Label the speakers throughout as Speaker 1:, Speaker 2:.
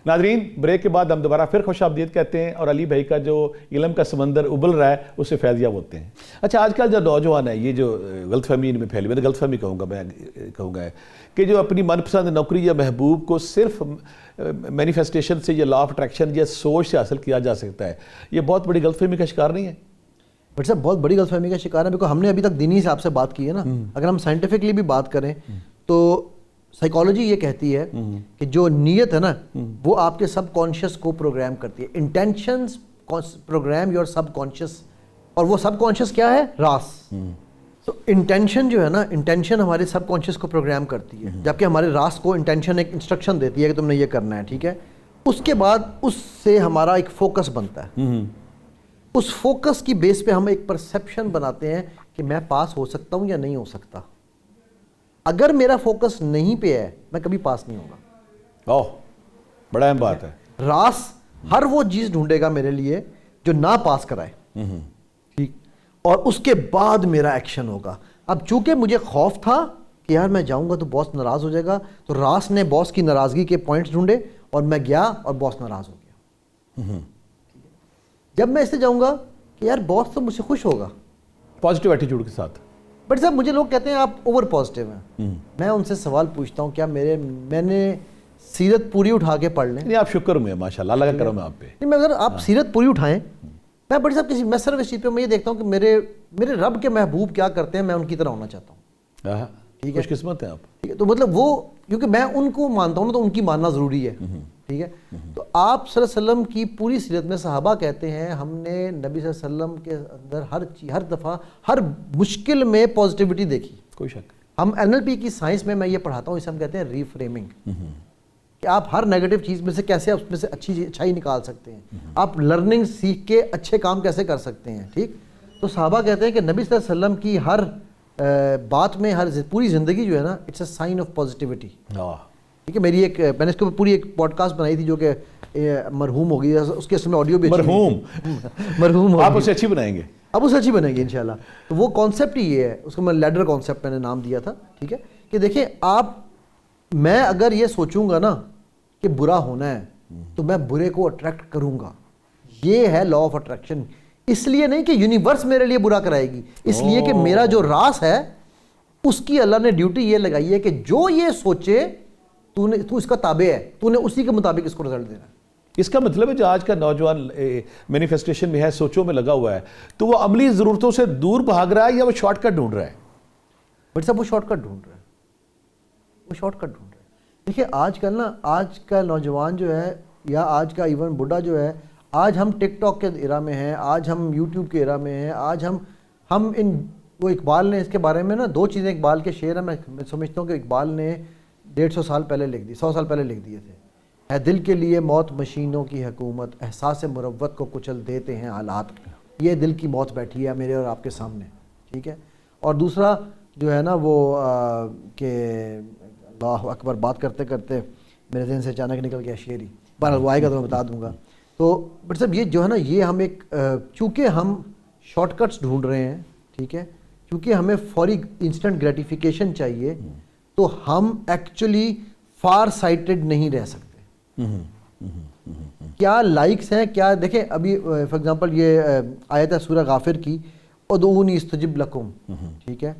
Speaker 1: ناظرین بریک کے بعد ہم دوبارہ پھر خوش آمدید کہتے ہیں اور علی بھائی کا جو علم کا سمندر ابل رہا ہے اس سے فیض یاب ہوتے ہیں. اچھا آج کل جو نوجوان ہے یہ جو غلط فہمی ان میں پھیلی، میں غلط فہمی کہوں گا ہے کہ جو اپنی من پسند نوکری یا محبوب کو صرف مینیفیسٹیشن سے یا لا آف اٹریکشن یا سوچ سے حاصل کیا جا سکتا ہے، یہ بہت بڑی غلط فہمی کا شکار نہیں ہے؟
Speaker 2: بٹ صاحب بہت بڑی غلط فہمی کا شکار ہے، بیکاز ہم نے ابھی تک دینی حساب سے بات کی ہے نا. اگر ہم سائنٹیفکلی بھی بات کریں تو سائیکالوجی یہ کہتی ہے کہ جو نیت ہے نا وہ آپ کے سب کانشیس کو پروگرام کرتی ہے. Intentions program your subconscious, اور وہ سب کانشیس کیا ہے؟ راس. تو انٹینشن جو ہے نا، انٹینشن ہمارے سب کانشیس کو پروگرام کرتی ہے، جبکہ ہمارے راس کو انٹینشن ایک انسٹرکشن دیتی ہے کہ تم نے یہ کرنا ہے، ٹھیک ہے. اس کے بعد اس سے ہمارا ایک فوکس بنتا ہے. اس فوکس کی بیس پہ ہم ایک پرسیپشن بناتے ہیں کہ میں پاس ہو سکتا ہوں یا نہیں ہو سکتا. اگر میرا فوکس نہیں پہ ہے میں کبھی پاس نہیں ہوں گا.
Speaker 1: اوہ بڑا اہم بات ہے.
Speaker 2: راس ہر وہ چیز ڈھونڈے گا میرے لیے جو نہ پاس کرائے، ٹھیک، اور اس کے بعد میرا ایکشن ہوگا. اب چونکہ مجھے خوف تھا کہ یار میں جاؤں گا تو باس ناراض ہو جائے گا، تو راس نے باس کی ناراضگی کے پوائنٹس ڈھونڈے اور میں گیا اور باس ناراض ہو گیا. جب میں اس سے جاؤں گا کہ یار باس تو مجھ سے خوش ہوگا
Speaker 1: پازیٹیو ایٹیٹیوڈ کے ساتھ.
Speaker 2: بٹ صاحب مجھے لوگ کہتے ہیں آپ اوور پازیٹیو ہیں. میں ان سے سوال پوچھتا ہوں کیا میں نے سیرت پوری اٹھا کے پڑھ لیں؟
Speaker 1: نہیں آپ شکر میں ماشاءاللہ، اللہ کا کرم ہے آپ پہ.
Speaker 2: نہیں میں اگر آپ سیرت پوری اٹھائیں، میں بڑی صاحب میں صرف اس چیز پہ میں یہ دیکھتا ہوں کہ میرے رب کے محبوب کیا کرتے ہیں، میں ان کی طرح ہونا چاہتا ہوں.
Speaker 1: ٹھیک ہے، خوش قسمت ہیں آپ.
Speaker 2: ٹھیک ہے، تو مطلب وہ کیونکہ میں ان کو مانتا ہوں نا تو ان کی ماننا ضروری ہے. ٹھیک ہے، تو آپ صلی اللہ علیہ وسلم کی پوری سیرت میں صحابہ کہتے ہیں ہم نے نبی صلی اللہ علیہ وسلم کے اندر ہر دفعہ ہر مشکل میں پازیٹیوٹی دیکھی.
Speaker 1: کوئی شک.
Speaker 2: ہم NLP کی سائنس میں یہ پڑھاتا ہوں، اسے ہم کہتے ہیں ری فریمنگ، کہ آپ ہر نیگیٹو چیز میں سے کیسے اس میں سے اچھائی نکال سکتے ہیں، آپ لرننگ سیکھ کے اچھے کام کیسے کر سکتے ہیں. ٹھیک، تو صحابہ کہتے ہیں کہ نبی صلی اللہ علیہ وسلم کی ہر بات میں پوری زندگی جو ہے نا it's a sign of positivity. ٹھیک ہے، میں نے اس کے اوپر پوری ایک پوڈ کاسٹ بنائی تھی جو کہ مرحوم ہو گئی، اس کے اس میں آڈیو بھی مرحوم
Speaker 1: آپ اسے اچھی بنائیں گے.
Speaker 2: اب اسے اچھی بنے گی انشاءاللہ. تو وہ کانسیپٹ ہی یہ ہے، اس کو میں لیڈر کانسیپٹ میں نے نام دیا تھا. ٹھیک ہے، کہ دیکھیں میں اگر یہ سوچوں گا نا کہ برا ہونا ہے تو میں برے کو اٹریکٹ کروں گا. یہ ہے لا آف اٹریکشن. اس لیے نہیں کہ یونیورس میرے لیے برا کرائے گی، اس لیے کہ میرا جو راس ہے اس کی اللہ نے ڈیوٹی یہ لگائی ہے کہ جو یہ سوچے تو اس کا تابع ہے، تو نے اسی کے مطابق اس کو رزلٹ دینا ہے.
Speaker 1: اس کا مطلب ہے جو آج کا نوجوان مینیفیسٹیشن میں ہے، سوچوں میں لگا ہوا ہے، تو وہ عملی ضرورتوں سے دور بھاگ رہا ہے یا وہ شارٹ کٹ ڈھونڈ رہا ہے؟
Speaker 2: بٹ صاحب وہ شارٹ کٹ ڈھونڈ رہا ہے، وہ شارٹ کٹ ڈھونڈ رہا ہے. دیکھیے آج کا نوجوان جو ہے یا آج کا ایون بڈھا جو ہے، آج ہم ٹک ٹاک کے ایرا میں ہیں، آج ہم یوٹیوب کے ایرا میں ہیں. آج ہم وہ اقبال نے اس کے بارے میں نا 2 چیزیں اقبال کے شعر ہیں، میں سمجھتا ہوں کہ اقبال نے 150 سال پہلے لکھ دی، 100 سال پہلے لکھ دیے تھے. اے دل کے لیے موت مشینوں کی حکومت، احساس مروت کو کچل دیتے ہیں حالات. یہ دل کی موت بیٹھی ہے میرے اور آپ کے سامنے. ٹھیک ہے، اور دوسرا جو ہے نا وہ کہ اللہ اکبر بات کرتے کرتے میرے ذہن سے اچانک نکل گیا شعر ہی، بہرحال وہ آئے گا تو میں بتا دوں گا. تو بٹ صاحب یہ جو ہے نا یہ ہم چونکہ ہم شارٹ کٹس ڈھونڈ رہے ہیں، ٹھیک ہے، چونکہ ہمیں فوری انسٹنٹ گریٹیفیکیشن چاہیے، تو ہم ایکچولی فار سائٹڈ نہیں رہ سکتے. کیا لائکس ہیں، کیا دیکھیں ابھی فار ایگزامپل یہ آیت ہے سورہ غافر کی، ادعونی استجب لکم. ٹھیک ہے،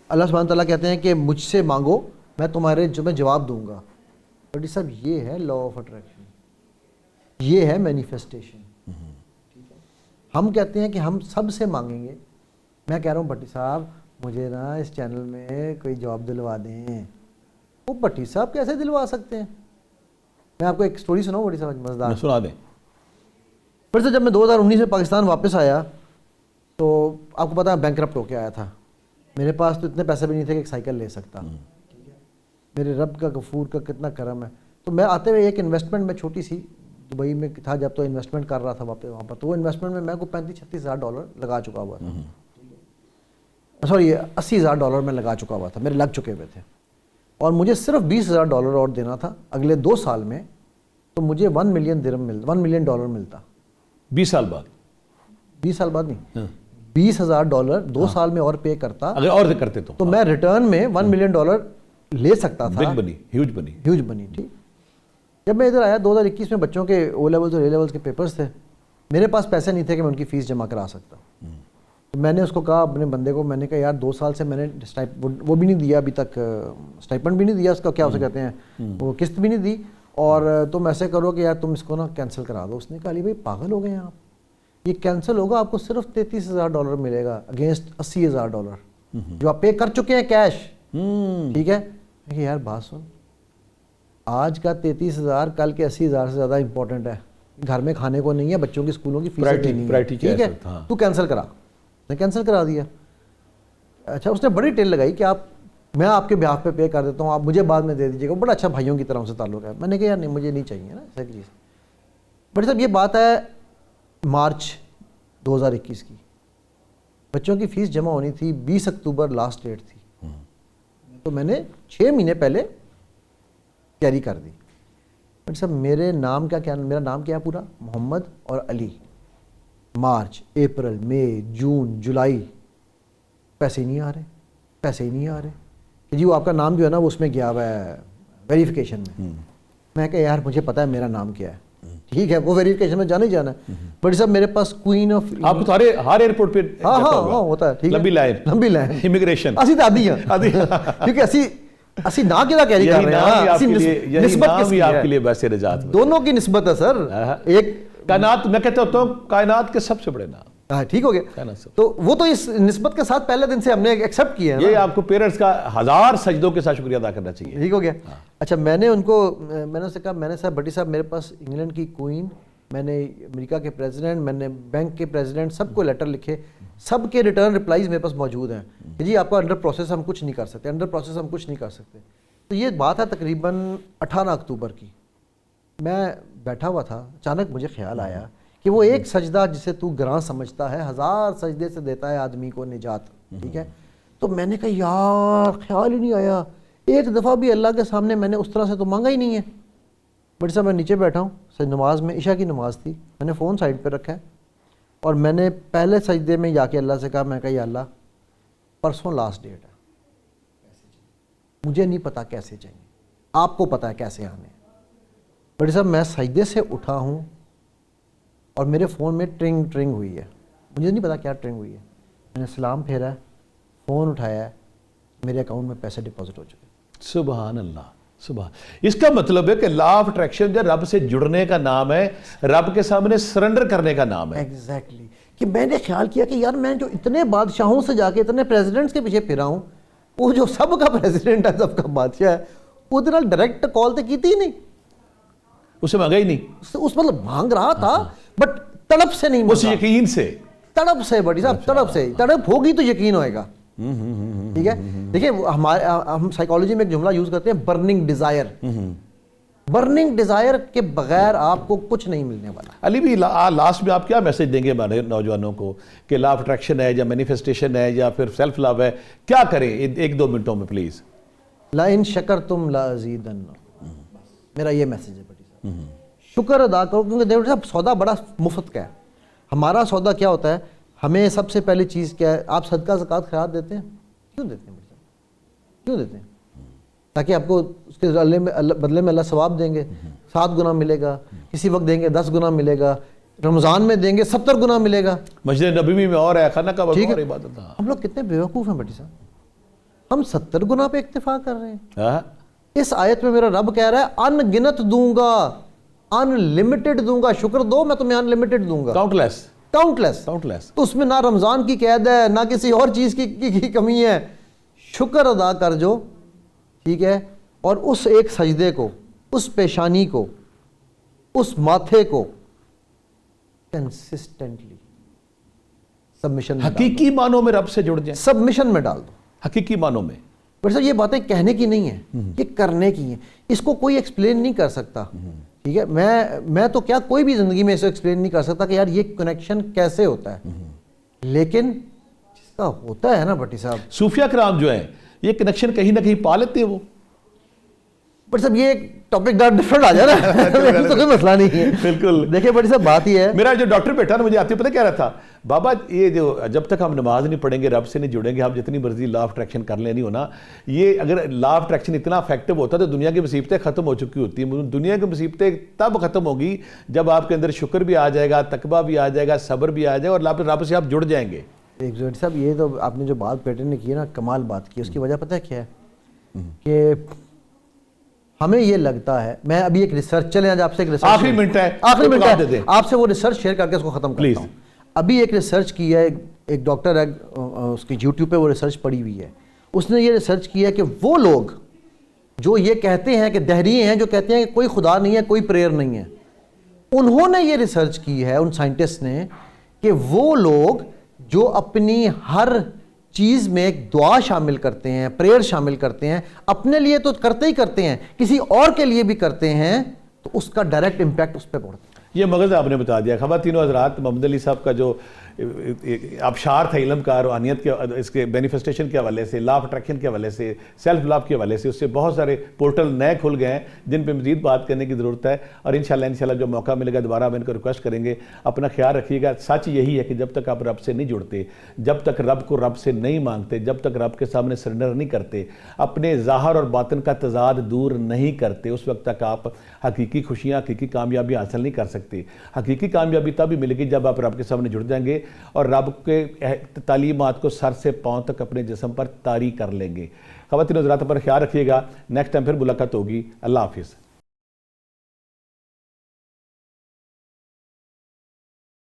Speaker 2: اللہ سبحانہ تعالیٰ کہتے ہیں کہ مجھ سے مانگو میں تمہیں جواب دوں گا. بٹ صاحب یہ ہے لا آف اٹریکشن، یہ ہے مینیفیسٹیشن. ہم کہتے ہیں کہ ہم سب سے مانگیں گے. میں کہہ رہا ہوں بھٹی صاحب مجھے نا اس چینل میں کوئی جاب دلوا دیں. وہ بھٹی صاحب کیسے دلوا سکتے ہیں؟ میں آپ کو ایک سٹوری سناؤں بڑی صاحب مزدار،
Speaker 1: سنا دیں.
Speaker 2: پھر سے جب میں 2019 میں پاکستان واپس آیا تو آپ کو پتا ہے بینکرپٹ ہو کے آیا تھا. میرے پاس تو اتنے پیسے بھی نہیں تھے کہ ایک سائیکل لے سکتا. میرے رب کا غفور کا کتنا کرم ہے. تو میں آتے ہوئے ایک انویسٹمنٹ میں چھوٹی سی دبئی میں تھا جب، تو انویسٹمنٹ کر رہا تھا وہاں پر. تو وہ انویسٹمنٹ میں کو $35,000-36,000 لگا چکا ہوا تھا. سوری $80,000 میں لگا چکا ہوا تھا، میرے لگ چکے ہوئے تھے. اور مجھے صرف $20,000 اور دینا تھا اگلے 2 سال میں، تو مجھے $1 ملین ملتا.
Speaker 1: 20 سال بعد؟
Speaker 2: 20 سال بعد نہیں، $20,000 2 سال میں اور پے کرتا.
Speaker 1: اگر اور کرتے
Speaker 2: تو میں ریٹرن میں $1 ملین لے سکتا تھا.
Speaker 1: بگ بنی، ہیوج بنی.
Speaker 2: ٹھیک. جب میں ادھر آیا 2021 میں بچوں کے او لیولز اور اے لیولز کے پیپرز تھے, میرے پاس پیسے نہیں تھے کہ میں ان کی فیس جمع کرا سکتا. تو میں نے اس کو کہا اپنے بندے کو, میں نے کہا یار 2 سال سے میں نے وہ بھی نہیں دیا ابھی تک, اسٹائپنڈ بھی نہیں دیا, اس کا کیا اسے کہتے ہیں وہ قسط بھی نہیں دی, اور تم ایسے کرو کہ یار تم اس کو نا کینسل کرا دو. اس نے کہا علی بھائی پاگل ہو گئے ہیں آپ, یہ کینسل ہوگا آپ کو صرف $33,000 ملے گا اگینسٹ $80,000 جو آپ پے کر چکے ہیں کیش. ٹھیک ہے یار بات سن, آج کا 33,000 کل کے 80,000 سے زیادہ امپورٹنٹ ہے. گھر میں کھانے کو نہیں ہے, بچوں کی اسکولوں کی فیس دینی ہے, ٹھیک ہے تو کینسل کرا. نے کینسل کرا دیا. اچھا اس نے بڑی ٹیل لگائی کہ میں آپ کے بیہاف پہ کر دیتا ہوں, آپ مجھے بعد میں دے دیجیے گا. بڑا اچھا بھائیوں کی طرح ان سے تعلق ہے. میں نے کہا یار نہیں مجھے نہیں چاہیے نا ایسا چیز. بٹ صاحب یہ بات ہے مارچ 2021 کی, بچوں کی فیس جمع ہونی تھی 20 اکتوبر لاسٹ ڈیٹ تھی. تو میں نے 6 مہینے پہلے کیری کر دی. بٹ صاحب میرا نام کیا ہے پورا, محمد اور علی. مارچ, اپریل, مئی, جون, جولائی, پیسے ہی نہیں آ رہے کہ جی وہ آپ کا نام جو ہے نا وہ اس میں گیا ہوا ہے ویریفیکیشن میں. میں کہا یار مجھے پتا ہے میرا نام کیا ہے, ٹھیک ہے وہ ویریفیکیشن میں جانا ہی جانا ہے. بٹ صاحب میرے پاس کوئین آف,
Speaker 1: آپ کو ہر ایئرپورٹ پہ
Speaker 2: ہاں ہوتا ہے, ٹھیک ہے لمبی لائن
Speaker 1: امیگریشن
Speaker 2: اسی دادی ہیں کیونکہ اسی نا کیا کہہ کر رہے ہیں, نسبت بھی آپ کے لیے
Speaker 1: ویسے نجات
Speaker 2: دونوں کی نسبت ہے سر. ایک
Speaker 1: کائنات, میں کہتا ہوں کائنات کے سب سے بڑے نام.
Speaker 2: ہاں ٹھیک ہو گیا, تو وہ تو اس نسبت کے ساتھ پہلے دن سے ہم نے ایکسیپٹ کیا ہے.
Speaker 1: یہ آپ کو پیرنٹس کا 1000 سجدوں کے ساتھ شکریہ ادا کرنا چاہیے.
Speaker 2: ٹھیک ہو گیا. اچھا میں نے اسے کہا, میں نے صاحب بٹی صاحب میرے پاس انگلینڈ کی کوئین, میں نے امریکہ کے پریزیڈنٹ, میں نے بینک کے پریزیڈنٹ, سب کو لیٹر لکھے, سب کے ریٹرن رپلائیز میرے پاس موجود ہیں کہ جی آپ کا انڈر پروسیس ہم کچھ نہیں کر سکتے, تو یہ بات ہے تقریباً 18 اکتوبر کی. میں بیٹھا ہوا تھا, اچانک مجھے خیال آیا کہ وہ ایک سجدہ جسے تو گراں سمجھتا ہے 1000 سجدے سے دیتا ہے آدمی کو نجات. ٹھیک ہے, تو میں نے کہا یار خیال ہی نہیں آیا, ایک دفعہ بھی اللہ کے سامنے میں نے اس طرح سے تو مانگا ہی نہیں ہے. بٹ صاحب میں نیچے بیٹھا ہوں, نماز میں, عشاء کی نماز تھی, میں نے فون سائڈ پہ رکھا ہے اور میں نے پہلے سجدے میں جا کے اللہ سے کہا, میں کہا یا اللہ پرسوں لاسٹ ڈیٹ ہے, مجھے نہیں پتا کیسے چاہیے, آپ کو پتا ہے کیسے آنے. بٹ صاحب میں سجدے سے اٹھا ہوں اور میرے فون میں ٹرنگ ہوئی ہے, مجھے نہیں پتا کیا ٹرنگ ہوئی ہے. میں نے سلام پھیرا ہے, فون اٹھایا ہے, میرے اکاؤنٹ میں پیسے ڈپازٹ ہو چکے.
Speaker 1: سبحان اللہ, سبحان. اس کا مطلب ہے کہ لا آف اٹریکشن جو رب سے جڑنے کا نام ہے, رب کے سامنے سرنڈر کرنے کا نام ہے.
Speaker 2: ایگزیکٹلی, کہ میں نے خیال کیا کہ یار میں جو اتنے بادشاہوں سے جا کے اتنے پریزیڈنٹس کے پیچھے پھرا ہوں, وہ جو سب کا پریزیڈنٹ ہے, سب کا بادشاہ ہے, وہ ادھر ڈائریکٹ کال تو کیتی ہی نہیں,
Speaker 1: اسے مانگا ہی نہیں.
Speaker 2: اس مطلب مانگ رہا تھا بٹ تڑپ سے نہیں,
Speaker 1: اس یقین سے,
Speaker 2: تڑپ سے. بڑی صاحب تڑپ سے, تڑپ ہوگی تو یقین ہوئے گا. ٹھیک ہے, دیکھیں ہم سائیکالوجی میں ایک جملہ یوز کرتے ہیں, برننگ ڈیزائر. برننگ ڈیزائر کے بغیر آپ کو کچھ نہیں ملنے والا.
Speaker 1: علی بھی لاسٹ میں آپ کیا میسج دیں گے ہمارے نوجوانوں کو کہ لا آف اٹریکشن ہے یا مینیفیسٹیشن ہے یا پھر سیلف لو ہے, کیا کریں 1-2 منٹوں میں پلیز؟
Speaker 2: لَإِن شَكَرْتُمْ لَأَزِيدَنَّكُمْ, میرا یہ میسج ہے بڑی صاحب. شکر ادا کرو, کیونکہ دیکھو صاحب سودا بڑا مفت کا ہے. ہمارا سودا کیا ہوتا ہے, ہمیں سب سے پہلی چیز کیا ہے, آپ صدقہ زکوٰۃ خیرات دیتے ہیں, کیوں دیتے ہیں بڑی صاحب, کیوں دیتے ہیں؟ تاکہ آپ کو اس کے بدلے میں اللہ ثواب دیں گے, 7 گنا ملے گا, کسی وقت دیں گے 10 گنا ملے گا, رمضان میں دیں گے 70 گنا ملے گا.
Speaker 1: مسجد نبوی میں اور ہے, خانہ کعبہ میں اور عبادت.
Speaker 2: ہم لوگ کتنے بیوقوف ہیں بٹی صاحب, ہم 70 گنا پہ اکتفا کر رہے ہیں. اس آیت میں میرا رب کہہ رہا ہے ان گنت دوں گا, ان لمیٹڈ دوں گا, شکر دو میں تمہیں ان لمیٹڈ دوں گا, کاؤنٹ لیس. تو اس میں نہ رمضان کی قید ہے, نہ کسی اور چیز کی کمی ہے. شکر ادا کر جو, ٹھیک ہے, اور اس ایک سجدے کو, اس پیشانی کو, اس ماتھے کو کنسسٹنٹلی سبمیشن میں,
Speaker 1: حقیقی معنوں میں رب سے جڑ جائیں,
Speaker 2: سبمیشن میں ڈال دو.
Speaker 1: حقیقی معنوں میں.
Speaker 2: بٹ صاحب یہ باتیں کہنے کی نہیں ہیں, یہ کرنے کی ہیں. اس کو کوئی ایکسپلین نہیں کر سکتا. ٹھیک ہے, میں تو کیا کوئی بھی زندگی میں اسے ایکسپلین نہیں کر سکتا کہ یار یہ کنیکشن کیسے ہوتا ہے, لیکن جس کا ہوتا ہے نا بٹی صاحب.
Speaker 1: صوفیہ کرام جو ہیں یہ کنیکشن کہیں نہ کہیں پا لیتے ہیں وہ.
Speaker 2: بٹ صاحب یہ ایک ٹاپک ڈفرنٹ آ جائے نا, تو کوئی مسئلہ نہیں ہے.
Speaker 1: بالکل.
Speaker 2: دیکھیں بٹی صاحب بات ہی ہے,
Speaker 1: میرا جو ڈاکٹر بیٹا نا مجھے آتی پتہ کہہ رہا تھا, بابا یہ جو جب تک ہم نماز نہیں پڑھیں گے، رب سے نہیں جڑیں گے، ہم جتنی مرضی لا آف اٹریکشن کر لیں نہیں ہونا. یہ اگر لا آف اٹریکشن اتنا افیکٹو ہوتا تو دنیا کی مصیبتیں ختم ہو چکی ہوتی ہیں. دنیا کی مصیبتیں تب ختم ہوگی جب آپ کے اندر شکر بھی آ جائے گا، تقویٰ بھی آ جائے گا، صبر بھی آ جائے گا، اور رب سے آپ جڑ جائیں گے.
Speaker 2: ایک زہری صاحب، یہ تو آپ نے جو بات بیٹے نے کی ہے نا، کمال بات کی. اس کی وجہ پتہ ہے کیا ہے؟ کہ ہمیں یہ لگتا ہے، میں ابھی ایک ریسرچ، چلیں آج آپ سے ایک ریسرچ،
Speaker 1: آخری منٹ ہے،
Speaker 2: آخری منٹ ہے، آپ سے وہ ریسرچ شیئر کر کے اس کو ختم
Speaker 1: پلیز.
Speaker 2: کرتا ہوں. ابھی ایک ریسرچ کی ہے، ایک ڈاکٹر ہے، اس کی یوٹیوب پہ وہ ریسرچ پڑی ہوئی ہے. اس نے یہ ریسرچ کی ہے کہ وہ لوگ جو یہ کہتے ہیں کہ دہری ہیں، جو کہتے ہیں کہ کوئی خدا نہیں ہے، کوئی پریئر نہیں ہے، انہوں نے یہ ریسرچ کی ہے، ان سائنٹسٹ نے، کہ وہ لوگ جو اپنی ہر چیز میں ایک دعا شامل کرتے ہیں، پریئر شامل کرتے ہیں، اپنے لیے تو کرتے ہی کرتے ہیں، کسی اور کے لیے بھی کرتے ہیں، تو اس کا ڈائریکٹ امپیکٹ اس پہ پڑتا ہے.
Speaker 1: یہ مغز آپ نے بتا دیا. خواتین و حضرات، محمد علی صاحب کا جو آبشار تھا علم کا، روحانیت کے، اس کے مینیفیسٹیشن کے حوالے سے، لا آف اٹریکشن کے حوالے سے، سیلف لو کے حوالے سے، اس سے بہت سارے پورٹل نئے کھل گئے ہیں جن پہ مزید بات کرنے کی ضرورت ہے. اور انشاءاللہ جو موقع ملے گا دوبارہ ہم ان کو ریکویسٹ کریں گے. اپنا خیال رکھیے گا. سچ یہی ہے کہ جب تک آپ رب سے نہیں جڑتے، جب تک رب کو رب سے نہیں مانگتے، جب تک رب کے سامنے سرنڈر نہیں کرتے، اپنے ظاہر اور باطن کا تضاد دور نہیں کرتے، اس وقت تک آپ حقیقی خوشیاں، حقیقی کامیابی حاصل نہیں کر سکتے. حقیقی کامیابی تب ہی ملے گی جب آپ رب کے سامنے جڑ جائیں گے اور رب کے تعلیمات کو سر سے پاؤں تک اپنے جسم پر طاری کر لیں گے. خواتین و حضرات، پر خیال رکھیے گا. نیکسٹ ٹائم پھر ملاقات ہوگی. اللہ حافظ.